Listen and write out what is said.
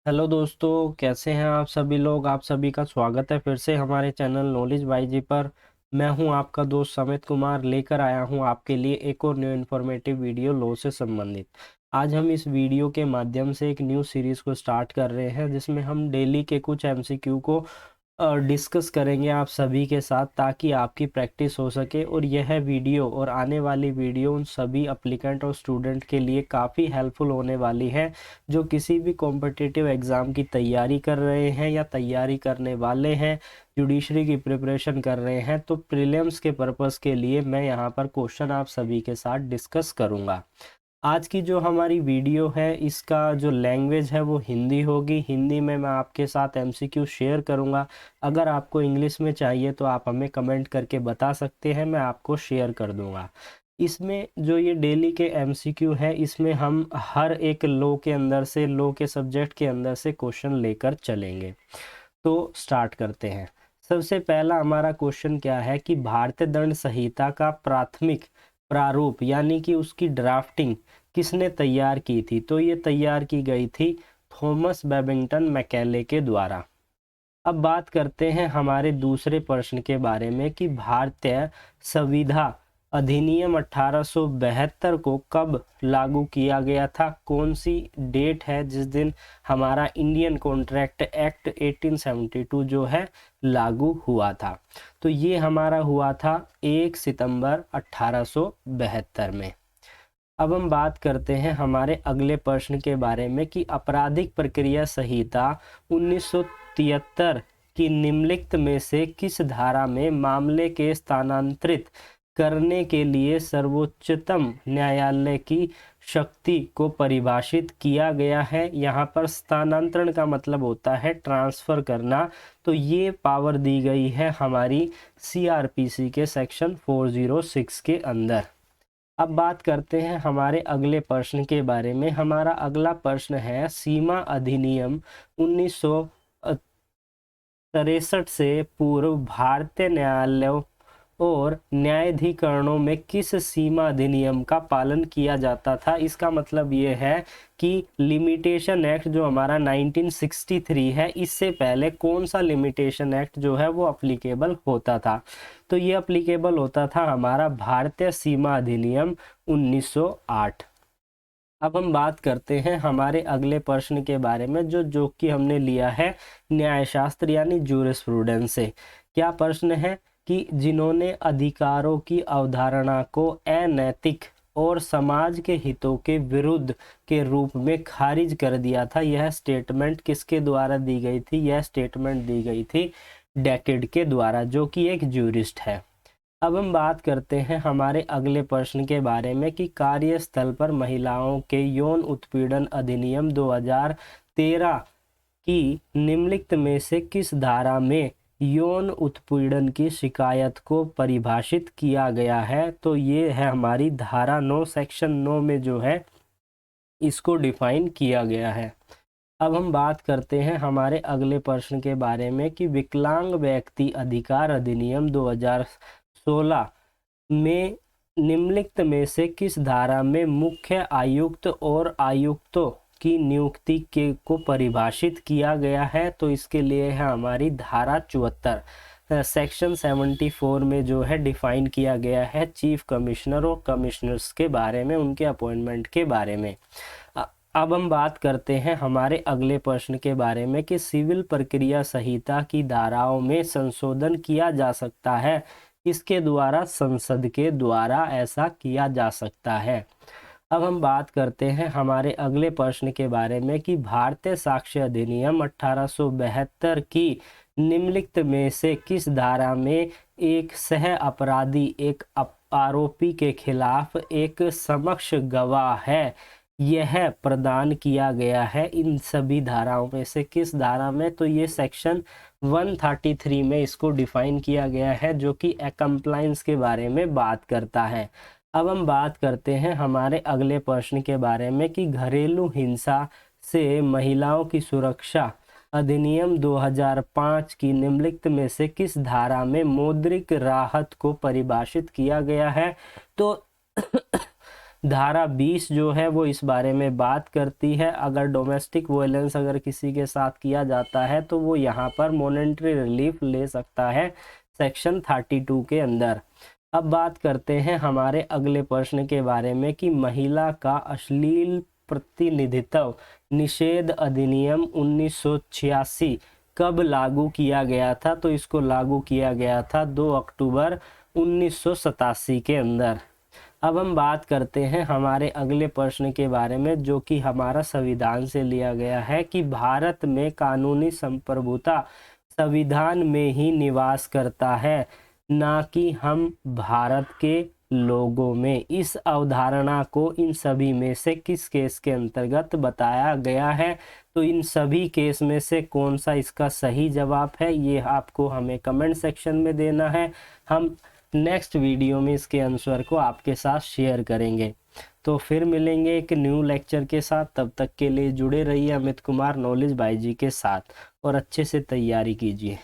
Hello दोस्तों, कैसे हैं आप सभी लोग। आप सभी का स्वागत है फिर से हमारे चैनल नॉलेज बाई जी पर। मैं हूं आपका दोस्त समित कुमार, लेकर आया हूं आपके लिए एक और न्यू इन्फॉर्मेटिव वीडियो लॉ से संबंधित। आज हम इस वीडियो के माध्यम से एक न्यू सीरीज़ को स्टार्ट कर रहे हैं, जिसमें हम डेली के कुछ एमसीक्यू को डिस्कस करेंगे आप सभी के साथ, ताकि आपकी प्रैक्टिस हो सके। और यह वीडियो और आने वाली वीडियो उन सभी अप्लीकेंट और स्टूडेंट के लिए काफ़ी हेल्पफुल होने वाली है जो किसी भी कॉम्पिटिटिव एग्ज़ाम की तैयारी कर रहे हैं या तैयारी करने वाले हैं, जुडिशरी की प्रिपरेशन कर रहे हैं। तो प्रीलिम्स के पर्पज़ के लिए मैं यहाँ पर क्वेश्चन आप सभी के साथ डिस्कस करूँगा। आज की जो हमारी वीडियो है, इसका जो लैंग्वेज है वो हिंदी होगी। हिंदी में मैं आपके साथ एमसीक्यू शेयर करूंगा। अगर आपको इंग्लिश में चाहिए तो आप हमें कमेंट करके बता सकते हैं, मैं आपको शेयर कर दूंगा। इसमें जो ये डेली के एमसीक्यू है, इसमें हम हर एक लॉ के अंदर से, लॉ के सब्जेक्ट के अंदर से क्वेश्चन लेकर चलेंगे। तो स्टार्ट करते हैं। सबसे पहला हमारा क्वेश्चन क्या है कि भारतीय दंड संहिता का प्राथमिक प्रारूप यानी कि उसकी ड्राफ्टिंग किसने तैयार की थी। तो ये तैयार की गई थी थॉमस बेबिंगटन मैकेले के द्वारा। अब बात करते हैं हमारे दूसरे प्रश्न के बारे में कि भारतीय संविधा अधिनियम 1872 को कब लागू किया गया था। कौन सी डेट है जिस दिन हमारा इंडियन कॉन्ट्रैक्ट एक्ट 1872 जो है लागू हुआ था। तो ये हमारा हुआ था 1 सितंबर 1872 में। अब हम बात करते हैं हमारे अगले प्रश्न के बारे में कि आपराधिक प्रक्रिया संहिता 1973 की निम्नलिखित में से किस धारा में मामले के स्थानांतरित करने के लिए सर्वोच्चतम न्यायालय की शक्ति को परिभाषित किया गया है। यहाँ पर स्थानांतरण का मतलब होता है ट्रांसफ़र करना। तो ये पावर दी गई है हमारी सीआरपीसी के सेक्शन 406 के अंदर। अब बात करते हैं हमारे अगले प्रश्न के बारे में। हमारा अगला प्रश्न है सीमा अधिनियम 1963 से पूर्व भारतीय न्यायालयों और न्यायाधिकरणों में किस सीमा अधिनियम का पालन किया जाता था। इसका मतलब ये है कि लिमिटेशन एक्ट जो हमारा 1963 है, इससे पहले कौन सा लिमिटेशन एक्ट जो है वो अप्लीकेबल होता था। तो ये अप्लीकेबल होता था हमारा भारतीय सीमा अधिनियम 1908। अब हम बात करते हैं हमारे अगले प्रश्न के बारे में जो कि हमने लिया है न्यायशास्त्र यानी जूरिस्प्रूडेंस से। क्या प्रश्न है कि जिन्होंने अधिकारों की अवधारणा को अनैतिक और समाज के हितों के विरुद्ध के रूप में खारिज कर दिया था, यह स्टेटमेंट किसके द्वारा दी गई थी। यह स्टेटमेंट दी गई थी डेकेड के द्वारा, जो कि एक जूरिस्ट है। अब हम बात करते हैं हमारे अगले प्रश्न के बारे में कि कार्यस्थल पर महिलाओं के यौन उत्पीड़न अधिनियम 2013 की निम्नलिखित में से किस धारा में यौन उत्पीड़न की शिकायत को परिभाषित किया गया है। तो ये है हमारी धारा 9 सेक्शन 9 में जो है इसको डिफाइन किया गया है। अब हम बात करते हैं हमारे अगले प्रश्न के बारे में कि विकलांग व्यक्ति अधिकार अधिनियम 2016 में निम्नलिखित में से किस धारा में मुख्य आयुक्त और आयुक्तों की नियुक्ति के को परिभाषित किया गया है। तो इसके लिए है हमारी धारा 74 सेक्शन 74 में जो है डिफाइन किया गया है चीफ कमिश्नर और कमिश्नर्स के बारे में, उनके अपॉइंटमेंट के बारे में। अब हम बात करते हैं हमारे अगले प्रश्न के बारे में कि सिविल प्रक्रिया संहिता की धाराओं में संशोधन किया जा सकता है। इसके द्वारा संसद के द्वारा ऐसा किया जा सकता है। अब हम बात करते हैं हमारे अगले प्रश्न के बारे में कि भारतीय साक्ष्य अधिनियम 1872 की निम्नलिखित में से किस धारा में एक सह अपराधी एक आरोपी के खिलाफ एक समक्ष गवाह है, यह प्रदान किया गया है। इन सभी धाराओं में से किस धारा में। तो ये सेक्शन 133 में इसको डिफाइन किया गया है, जो कि कंप्लायंस के बारे में बात करता है। अब हम बात करते हैं हमारे अगले प्रश्न के बारे में कि घरेलू हिंसा से महिलाओं की सुरक्षा अधिनियम 2005 की निम्नलिखित में से किस धारा में मौद्रिक राहत को परिभाषित किया गया है। तो धारा 20 जो है वो इस बारे में बात करती है, अगर डोमेस्टिक वायलेंस अगर किसी के साथ किया जाता है तो वो यहाँ पर मॉनेटरी रिलीफ ले सकता है सेक्शन 32 के अंदर। अब बात करते हैं हमारे अगले प्रश्न के बारे में कि महिला का अश्लील प्रतिनिधित्व निषेध अधिनियम 1986 कब लागू किया गया था? तो इसको लागू किया गया था 2 अक्टूबर 1987 के अंदर। अब हम बात करते हैं हमारे अगले प्रश्न के बारे में, जो कि हमारा संविधान से लिया गया है कि भारत में कानूनी संप्रभुता संविधान में ही निवास करता है, ना कि हम भारत के लोगों में। इस अवधारणा को इन सभी में से किस केस के अंतर्गत बताया गया है? तो इन सभी केस में से कौन सा इसका सही जवाब है, ये आपको हमें कमेंट सेक्शन में देना है। हम नेक्स्ट वीडियो में इसके आंसर को आपके साथ शेयर करेंगे। तो फिर मिलेंगे एक न्यू लेक्चर के साथ, तब तक के लिए जुड़े रहिए अमित कुमार नॉलेज बाई जी के साथ और अच्छे से तैयारी कीजिए।